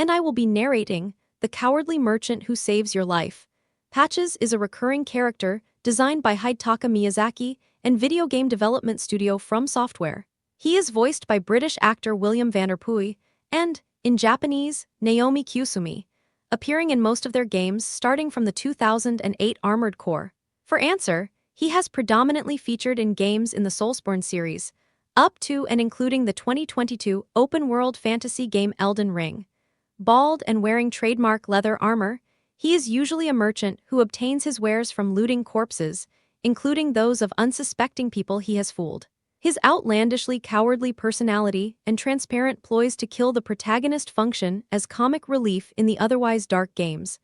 And I will be narrating The Cowardly Merchant Who Saves Your Life. Patches is a recurring character designed by Hidetaka Miyazaki and video game development studio From Software. He is voiced by British actor William Vanderpooy and, in Japanese, Naomi Kusumi, appearing in most of their games starting from the 2008 Armored Core. For answer, he has predominantly featured in games in the Soulsborne series, up to and including the 2022 open-world fantasy game Elden Ring. Bald and wearing trademark leather armor, he is usually a merchant who obtains his wares from looting corpses, including those of unsuspecting people he has fooled. His outlandishly cowardly personality and transparent ploys to kill the protagonist function as comic relief in the otherwise dark games.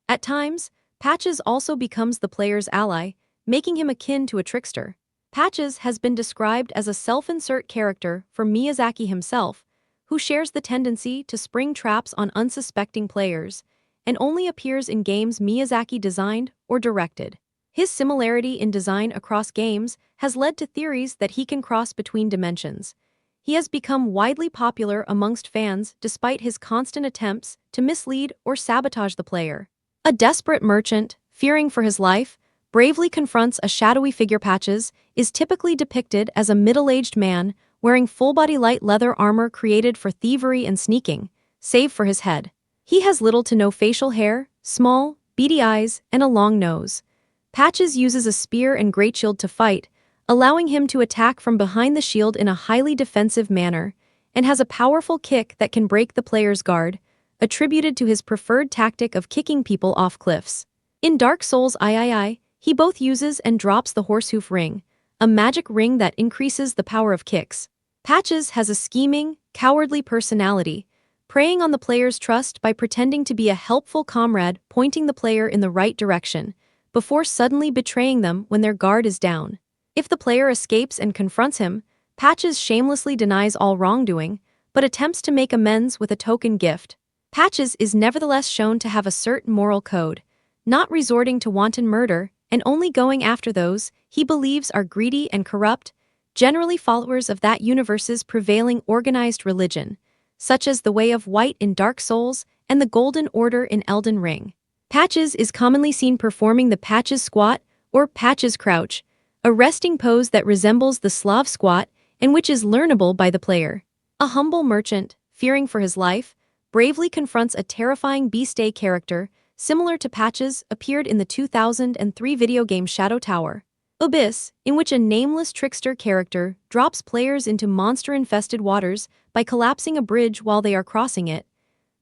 At times, Patches also becomes the player's ally, making him akin to a trickster. Patches has been described as a self-insert character for Miyazaki himself, who shares the tendency to spring traps on unsuspecting players, and only appears in games Miyazaki designed or directed. His similarity in design across games has led to theories that he can cross between dimensions. He has become widely popular amongst fans despite his constant attempts to mislead or sabotage the player. A desperate merchant, fearing for his life, bravely confronts a shadowy figure. Patches is typically depicted as a middle-aged man wearing full-body light leather armor created for thievery and sneaking, save for his head. He has little to no facial hair, small, beady eyes, and a long nose. Patches uses a spear and greatshield to fight, allowing him to attack from behind the shield in a highly defensive manner, and has a powerful kick that can break the player's guard, attributed to his preferred tactic of kicking people off cliffs. In Dark Souls III, he both uses and drops the Horsehoof Ring, a magic ring that increases the power of kicks. Patches has a scheming, cowardly personality, preying on the player's trust by pretending to be a helpful comrade pointing the player in the right direction, before suddenly betraying them when their guard is down. If the player escapes and confronts him, Patches shamelessly denies all wrongdoing, but attempts to make amends with a token gift. Patches is nevertheless shown to have a certain moral code, not resorting to wanton murder, and only going after those he believes are greedy and corrupt, generally followers of that universe's prevailing organized religion, such as the Way of White in Dark Souls and the Golden Order in Elden Ring. Patches is commonly seen performing the Patches Squat or Patches Crouch, a resting pose that resembles the Slav squat and which is learnable by the player. A humble merchant, fearing for his life, bravely confronts a terrifying beast-a character similar to Patches appeared in the 2003 video game Shadow Tower. Abyss, in which a nameless trickster character drops players into monster-infested waters by collapsing a bridge while they are crossing it.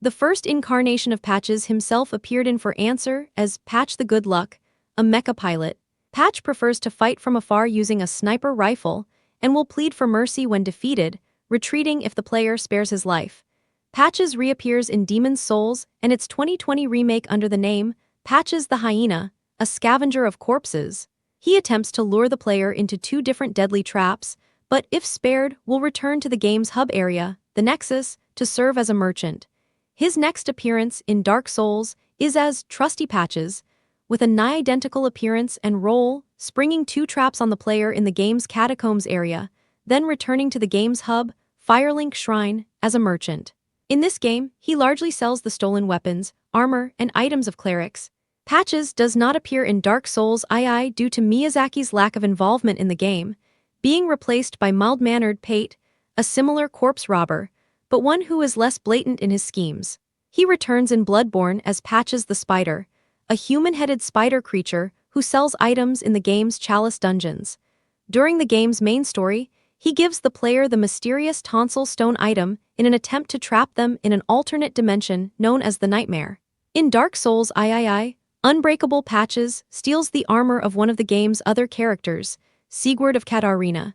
The first incarnation of Patches himself appeared in For Answer as Patch the Good Luck, a mecha pilot. Patch prefers to fight from afar using a sniper rifle and will plead for mercy when defeated, retreating if the player spares his life. Patches reappears in Demon's Souls and its 2020 remake under the name Patches the Hyena, a scavenger of corpses. He attempts to lure the player into two different deadly traps, but if spared, will return to the game's hub area, the Nexus, to serve as a merchant. His next appearance in Dark Souls is as Trusty Patches, with a nigh-identical appearance and role, springing two traps on the player in the game's catacombs area, then returning to the game's hub, Firelink Shrine, as a merchant. In this game, he largely sells the stolen weapons, armor, and items of clerics. Patches does not appear in Dark Souls II due to Miyazaki's lack of involvement in the game, being replaced by mild-mannered Pate, a similar corpse robber, but one who is less blatant in his schemes. He returns in Bloodborne as Patches the Spider, a human-headed spider creature who sells items in the game's Chalice dungeons. During the game's main story, he gives the player the mysterious tonsil stone item in an attempt to trap them in an alternate dimension known as the Nightmare. In Dark Souls III, Unbreakable Patches steals the armor of one of the game's other characters, Sigurd of Katarina.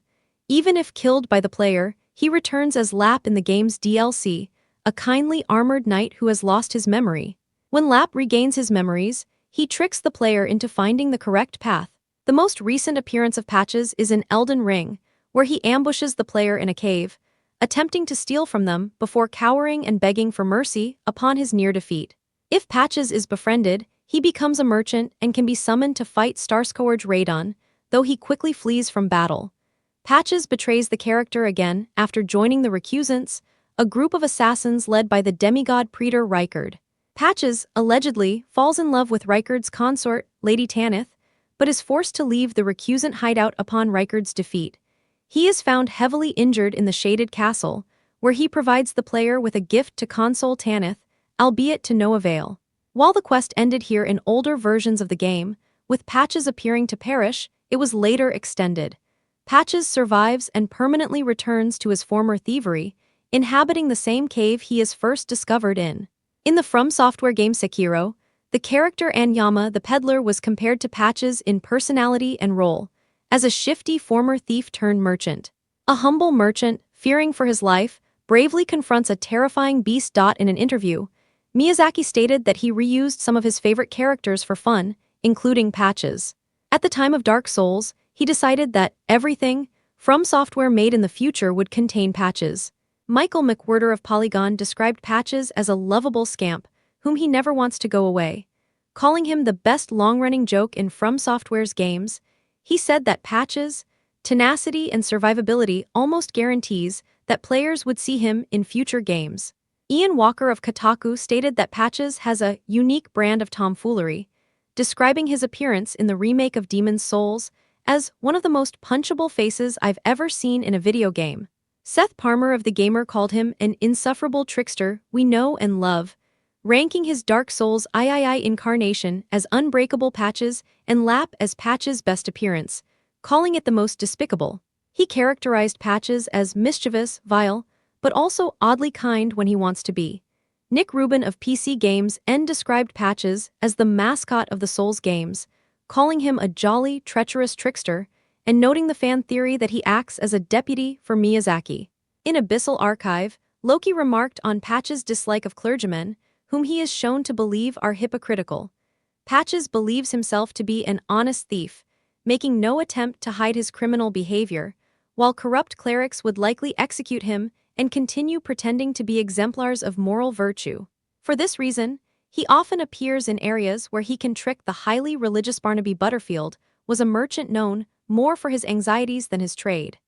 Even if killed by the player, he returns as Lap in the game's DLC, a kindly armored knight who has lost his memory. When Lap regains his memories, he tricks the player into finding the correct path. The most recent appearance of Patches is in Elden Ring, where he ambushes the player in a cave, attempting to steal from them before cowering and begging for mercy upon his near defeat. If Patches is befriended, he becomes a merchant and can be summoned to fight Starscourge Radon, though he quickly flees from battle. Patches betrays the character again after joining the Recusants, a group of assassins led by the demigod Praetor Rykard. Patches, allegedly, falls in love with Rykard's consort, Lady Tanith, but is forced to leave the recusant hideout upon Rykard's defeat. He is found heavily injured in the shaded castle, where he provides the player with a gift to console Tanith, albeit to no avail. While the quest ended here in older versions of the game, with Patches appearing to perish, it was later extended. Patches survives and permanently returns to his former thievery, inhabiting the same cave he is first discovered in. In the From Software game Sekiro, the character Anyama the Peddler was compared to Patches in personality and role, as a shifty former thief-turned-merchant. A humble merchant, fearing for his life, bravely confronts a terrifying beast. In an interview, Miyazaki stated that he reused some of his favorite characters for fun, including Patches. At the time of Dark Souls, he decided that everything From Software made in the future would contain Patches. Michael McWhirter of Polygon described Patches as a lovable scamp, whom he never wants to go away. Calling him the best long-running joke in From Software's games, he said that Patches' tenacity and survivability almost guarantees that players would see him in future games. Ian Walker of Kotaku stated that Patches has a unique brand of tomfoolery, describing his appearance in the remake of Demon's Souls as one of the most punchable faces I've ever seen in a video game. Seth Parmer of The Gamer called him an insufferable trickster we know and love, ranking his Dark Souls III incarnation as unbreakable Patches and Lap as Patches' best appearance, calling it the most despicable. He characterized Patches as mischievous, vile, but also oddly kind when he wants to be. Nick Rubin of PC Games described Patches as the mascot of the Souls games, calling him a jolly, treacherous trickster, and noting the fan theory that he acts as a deputy for Miyazaki. In Abyssal Archive, Loki remarked on Patches' dislike of clergymen, whom he is shown to believe are hypocritical. Patches believes himself to be an honest thief, making no attempt to hide his criminal behavior, while corrupt clerics would likely execute him and continue pretending to be exemplars of moral virtue. For this reason, he often appears in areas where he can trick the highly religious Barnaby Butterfield, was a merchant known more for his anxieties than his trade.